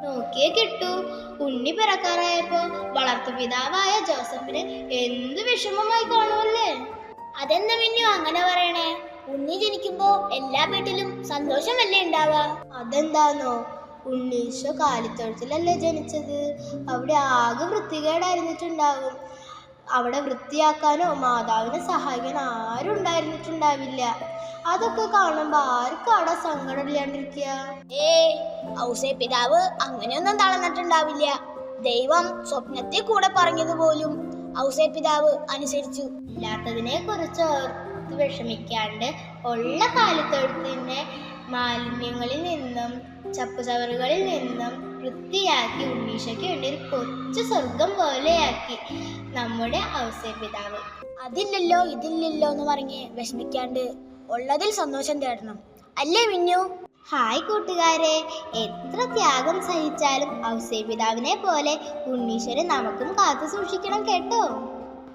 നോക്കിയേ കിട്ടൂ. ഉണ്ണി പിറക്കാറായപ്പോ വളർത്തുപിതാവായ ജോസഫിന് എന്ത് വിഷമമായി കാണുമല്ലേ? അതെന്താ മിന്നു അങ്ങനെ പറയണേ? ഉണ്ണി ജനിക്കുമ്പോ എല്ലാ വീട്ടിലും സന്തോഷമല്ലേ ഉണ്ടാവാ? അതെന്താന്നോ, ഉണ്ണീശോ കാലിത്തൊഴുത്തിലല്ലേ ജനിച്ചത്. അവിടെ ആകെ വൃത്തികേടായിരുന്നിട്ടുണ്ടാവും. അവിടെ വൃത്തിയാക്കാനോ മാതാവിനെ സഹായിക്കാൻ ആരും ഉണ്ടായിരുന്നിട്ടുണ്ടാവില്ല. അതൊക്കെ കാണുമ്പോ ആർക്കും അവിടെ സങ്കടം ഇല്ലാണ്ടിരിക്കുക. ഔസേപ്പിതാവ് അങ്ങനെയൊന്നും തളർന്നിട്ടുണ്ടാവില്ല. ദൈവം സ്വപ്നത്തിൽ കൂടെ പറഞ്ഞതുപോലും ഔസേപ്പിതാവ് അനുസരിച്ചു. ഇല്ലാത്തതിനെ കുറിച്ച് ഓർത്ത് വിഷമിക്കാണ്ട് ഉള്ള കാലിത്തൊഴുത്തിനെ മാലിന്യങ്ങളിൽ നിന്നും ചപ്പുചവറുകളിൽ നിന്നും വൃത്തിയാക്കി ഉണ്ണീശയ്ക്ക് വേണ്ടി ഒരു കൊച്ചു സ്വർഗം പോലെയാക്കി നമ്മുടെ ഔസേപ്പിതാവ്. അതില്ലല്ലോ ഇതില്ലല്ലോ എന്ന് പറഞ്ഞ് വിഷമിക്കാണ്ട് ഉള്ളതിൽ സന്തോഷം തേടണം, അല്ലേ മിന്നു? ഹായ് കൂട്ടുകാരെ, എത്ര ത്യാഗം സഹിച്ചാലും ഔസേപ്പിതാവിനെ പോലെ ഉണ്ണീശ്വരൻ നമുക്കും കാത്തു സൂക്ഷിക്കണം കേട്ടോ.